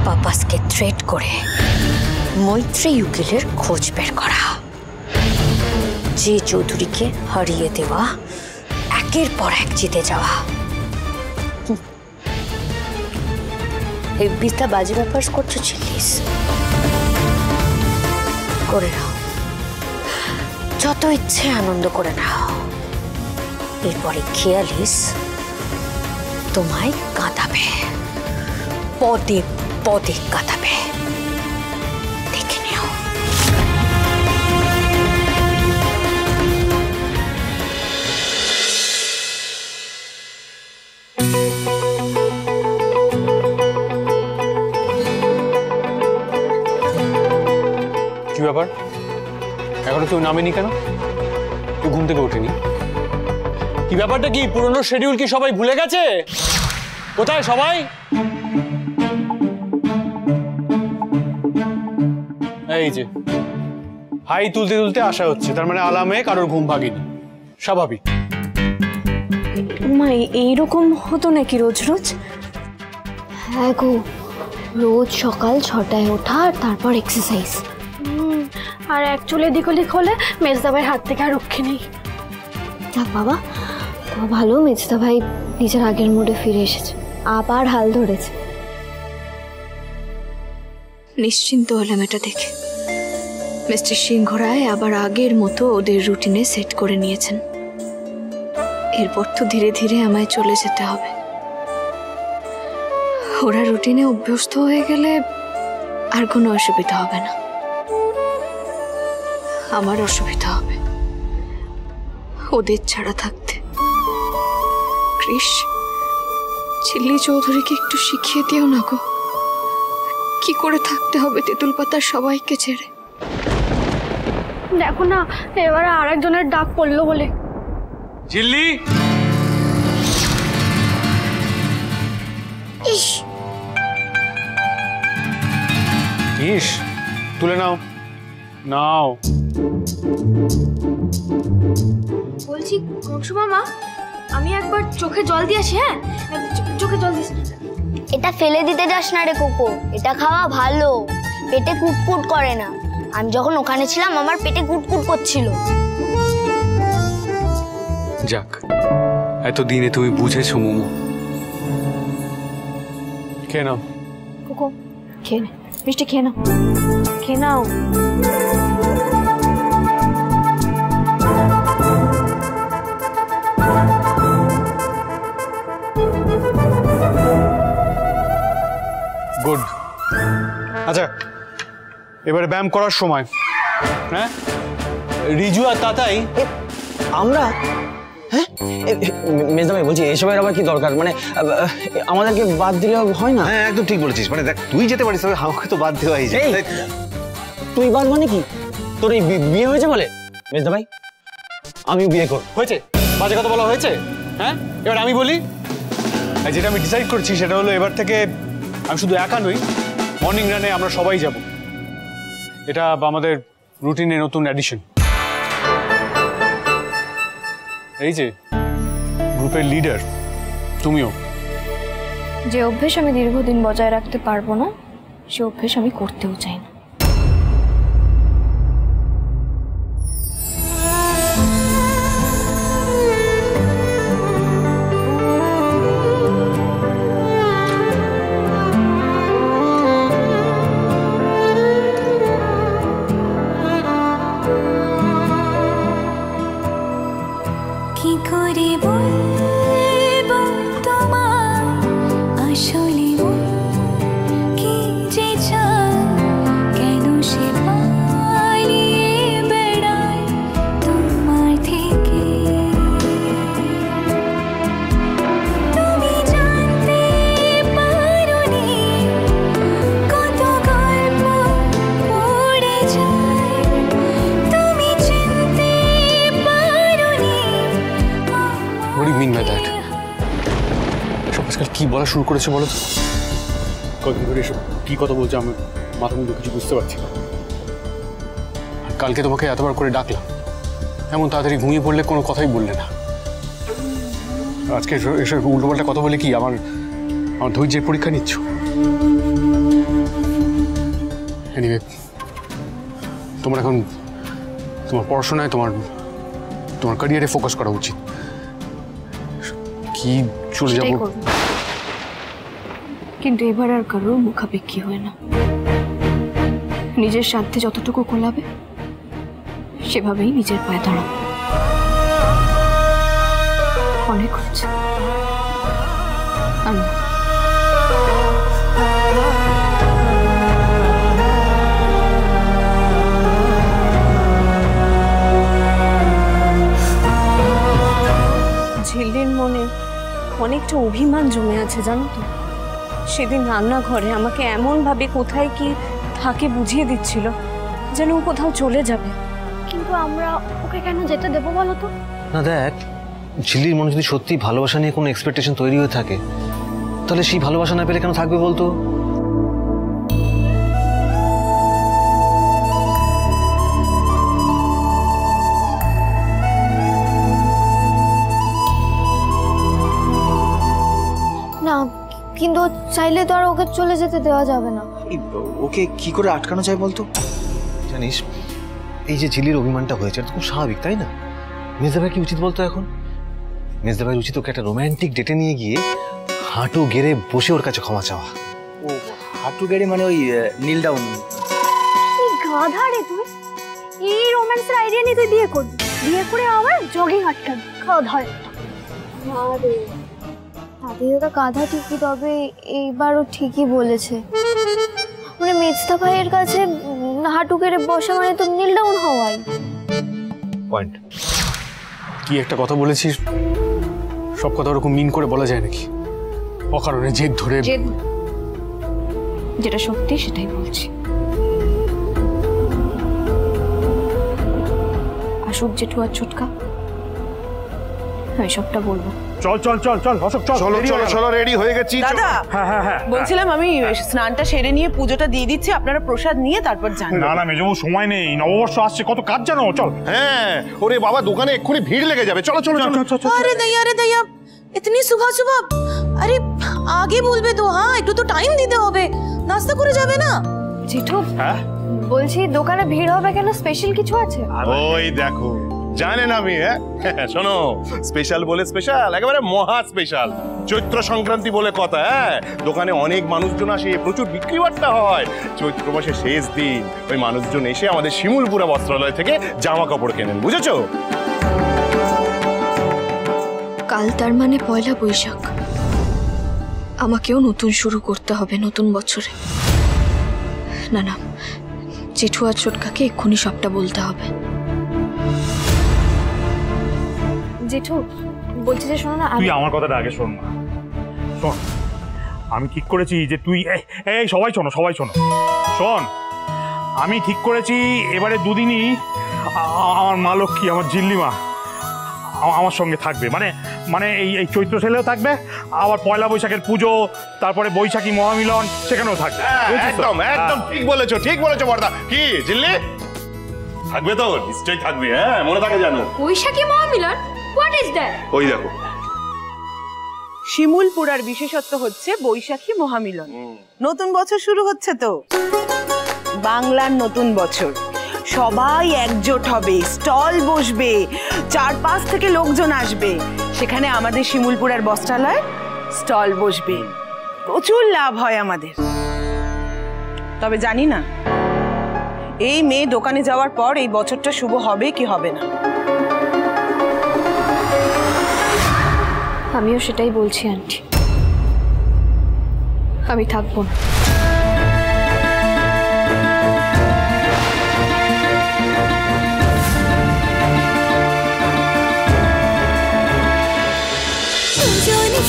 পাপাসকে threat করে মৈত্রী উকিলের খোঁজ বের করা, যে চৌধুরীকে হারিয়ে দেওয়া, একের পর এক জিতে যাওয়া। এই বিস্তা বাজে ব্যাপার করছো চিল্লিস, করে নাও, যত ইচ্ছে আনন্দ করে নাও। এরপরে খেয়ালিস তোমায় কাঁদাবে, পদে পদে কাঁদাবে, দেখে নিও। কি ব্যাপার, এখনো কেউ নামেনি কেন? কেউ ঘুম থেকে ওঠেনি? কি ব্যাপারটা কি? পুরনো শিডিউল কি সবাই ভুলে গেছে? কোথায় সবাই? এই যে হাই তুলতে তুলতে আসা হচ্ছে, তার মানে আলামে কারোর ঘুম ভাগেনি, স্বাভাবিক। মা এইরকম হতো নাকি রোজ রোজ? হ্যাঁ গো, রোজ সকাল 6টায় ওঠা আর তারপর এক্সারসাইজ। আর এক চুলে দিকলিক হলে মেজদা ভাই হাত থেকে আর রক্ষে নেই। যাক বাবা, ভালো মেজদা ভাই নিজের আগের মুডে ফিরে এসেছে, আবার হাল ধরেছে। নিশ্চিন্ত হলাম এটা দেখে। মিস্টার সিংহ রায় আবার আগের মতো ওদের রুটিনে সেট করে নিয়েছেন। এরপর তো ধীরে ধীরে আমায় চলে যেতে হবে। ওরা রুটিনে অভ্যস্ত হয়ে গেলে আর কোনো অসুবিধা হবে না। আমার অসুবিধা হবে ওদের ছাড়া থাকতে। কৃষ, চিল্লি চৌধুরীকে একটু শিখিয়ে দিও না গো, কি করে থাকতে হবে তেঁতুল পাতার সবাইকে ছেড়ে। দেখো না, এবারে আরেকজনের ডাক পড়লো বলে। চিল্লি, ইস ইস, তুলে নাও নাও। বলছি কংসু মামা, আমি একবার চোখে জল দিয়েছি। হ্যাঁ, চোখে জল দিস। এটা ফেলে দিতে যাস না রে কোকো, এটা খাওয়া ভালো, পেটে কুটকুট করে না। আমি যখন ওখানে ছিলাম আমার পেটে কুটকুট করছিল। যাক, এতদিনে তুমি বুঝেছো মোমো। খেয়ে নাও। কোকো খেয়ে নে, মিষ্টি খেয়ে নাও, খেয়ে নাও। গুড। আচ্ছা, এবারে ব্যায়াম করার সময়। হ্যাঁ, রিজু আর তাতাই। আমরা? হ্যাঁ মেজদা ভাই, বলছি এসবের আবার কি দরকার? মানে আমাদেরকে বাদ দিলে হয় না? হ্যাঁ একদম ঠিক বলেছিস। মানে দেখ, তুই যেতে পারিস, তবে আমাকে তো বাদ দেওয়াই যায়। তুই বাদ মানে কি? তোর এই বিয়ে হয়েছে বলে? মেজদা ভাই, আমিও বিয়ে করব। হয়েছে? বাজে কথা বলা হয়েছে? হ্যাঁ, এবার আমি বলি। যেটা আমি ডিসাইড করছি সেটা হলো, এবার থেকে আমি শুধু একা নই, মর্নিং রানে আমরা সবাই যাব। এটা আমাদের রুটিনে নতুন অ্যাডিশন। এই যে গ্রুপের লিডার তুমিও। যে অভ্যেস আমি দীর্ঘদিন বজায় রাখতে পারবো না, সে অভ্যেস আমি করতেও চাই না। কি বলা শুরু করেছে বলো? কদিন ধরে এসব কি কথা বলছে, আমার মাথার মধ্যে কিছু বুঝতে পারছি না। কালকে তোমাকে এতবার করে ডাকলাম, এমন তাড়াতাড়ি ঘুমিয়ে পড়লে কোনো কথাই বললে না। আজকে এসব উল্টোপাল্টা কথা বলে কি আমার ধৈর্যের পরীক্ষা নিচ্ছ? এনিওয়ে তোমার এখন তোমার পড়াশোনায় তোমার ক্যারিয়ারে ফোকাস করা উচিত। কি চলে সেটাই যাব, করব। কিন্তু এবার আর কারোর মুখাপেক্ষী হয় না। নিজের সাধ্যে যতটুকু কোলাবে সেভাবেই নিজের পায়ে দাঁড়াবো। অনেক হচ্ছে। আর না। ঝিল্লির মনে অনেকটা অভিমান জমে আছে জানো তো। সেদিন রান্নাঘরে আমাকে এমনভাবে কোথায় কি থাকে বুঝিয়ে দিচ্ছিল যেন ও কোথাও চলে যাবে। কিন্তু আমরা ওকে কেন যেতে দেবো বলো তো? না দেখ, ঝিল্লির মনে যদি সত্যি ভালোবাসা নিয়ে কোনো এক্সপেকটেশন তৈরি হয়ে থাকে, তাহলে সেই ভালোবাসা না পেলে কেন থাকবে বলতো? না, কিন্তু চাইলে তো আর ওকে চলে যেতে দেওয়া যাবে না। ওকে কি করে আটকানো যায় বলতো? জানিস, এই যে ঝিল্লির অভিমানটা হয়েছে এটা তো খুব স্বাভাবিক, তাই না? মেজদাভাই কি উচিত বলতো এখন? মেজদাভাই উচিত ওকে একটা রোম্যান্টিক ডেটে নিয়ে গিয়ে হাঁটু গেড়ে বসে ওর কাছে ক্ষমা চাওয়া। ও হাঁটু গেড়ে মানে ওই নীল ডাউন। কি গাধা রে তুই! এই রোম্যান্সের আইডিয়া নিয়ে তুই বিয়ে করবি? বিয়ে করে আবার জগিং আটকাবি? গাধা একটা। আরে দাদিও তো গাধা ঠিকই, তবে এইবারও ঠিকই বলেছে। মানে মেজদা ভাইয়ের কাছে হাঁটু গেড়ে বসা মানে তো নীল ডাউন হওয়াই। পয়েন্ট। কি একটা কথা বলেছিস, সব কথা ওরকম মিন করে বলা যায় নাকি? অকারণে জেদ ধরে যেটা সত্যি সেটাই বলছি। আসুক জেঠু আর ছোটকা, আমি সবটা বলবো। চল চল চল চল অশোক চল, চলো চলো চলো, রেডি হয়ে গেছি। দাদা, হ্যাঁ হ্যাঁ হ্যাঁ, বলছিলাম আমি স্নানটা সেরে নিয়ে পুজোটা দিয়ে দিচ্ছি, আপনারা প্রসাদ নিয়ে তারপর যান। না না মেজবু, সময় নেই, নববর্ষ আসছে, কত কাজ জানো। চল। হ্যাঁ, ওরে বাবা, দোকানে এক্ষুনি ভিড় লেগে যাবে। চলো চলো চলো। अरे दैया इतनी सुबह सुबह, अरे आगे बोलबे तो। हाँ, একটু তো টাইম দিতে হবে, নাস্তা করে যাবে না? জেঠু হ্যাঁ, বলছি দোকানে ভিড় হবে কেন? স্পেশাল কিছু আছে? ওই দেখো, জানেন আমি। হ্যাঁ শোনো, স্পেশাল বলে স্পেশাল, একেবারে মহা স্পেশাল। চৈত্র সংক্রান্তি বলে কথা। হ্যাঁ, দোকানে অনেক মানুষজন আসে, প্রচুর বিক্রি বাট্টা হয়। চৈত্র মাসের শেষ দিন ওই মানুষজন এসে আমাদের শিমুলপুরা বস্ত্রালয় থেকে জামা কাপড় কেনেন, বুঝেছো? কাল তার মানে পয়লা বৈশাখ। আমাকেও নতুন শুরু করতে হবে নতুন বছরে। না না, জেঠু আর ছোটকাকে এক্ষুনি সবটা বলতে হবে। জেঠু বলছি যে শোনো না, তুই আমার কথাটা আগে শোন না। শোন, আমি ঠিক করেছি যে তুই এই সবাই শোনো, সবাই শোনো, শোন। আমি ঠিক করেছি এবারে দুদিনই আমার মা লক্ষ্মী, আমার ঝিল্লি মা আমার সঙ্গে থাকবে। মানে মানে এই চৈত্র সেলেও থাকবে, আবার পয়লা বৈশাখের পুজো, তারপরে বৈশাখী মহামিলন সেখানেও থাকবে। একদম একদম ঠিক বলেছো, ঠিক বলেছো বড়দা। কি ঝিল্লি থাকবে তো? নিশ্চয়ই থাকবে। হ্যাঁ, মনে থাকে জানো। Baishakhi Mahamilan? What is that? ওই দেখো, শিমুলপুরার বিশেষত্ব হচ্ছে বৈশাখী মহামিলন। নতুন বছর শুরু হচ্ছে তো, বাংলার নতুন বছর। সবাই একজোট হবে, স্টল বসবে, 4-5 থেকে লোকজন আসবে। সেখানে আমাদের শিমুলপুরার বস্ত্রালয় স্টল বসবে, প্রচুর লাভ হয় আমাদের। তবে জানি না এই মেয়ে দোকানে যাওয়ার পর এই বছরটা শুভ হবে কি হবে না। আমিও সেটাই বলছি আন্টি, আমি থাকবো না। সুজনি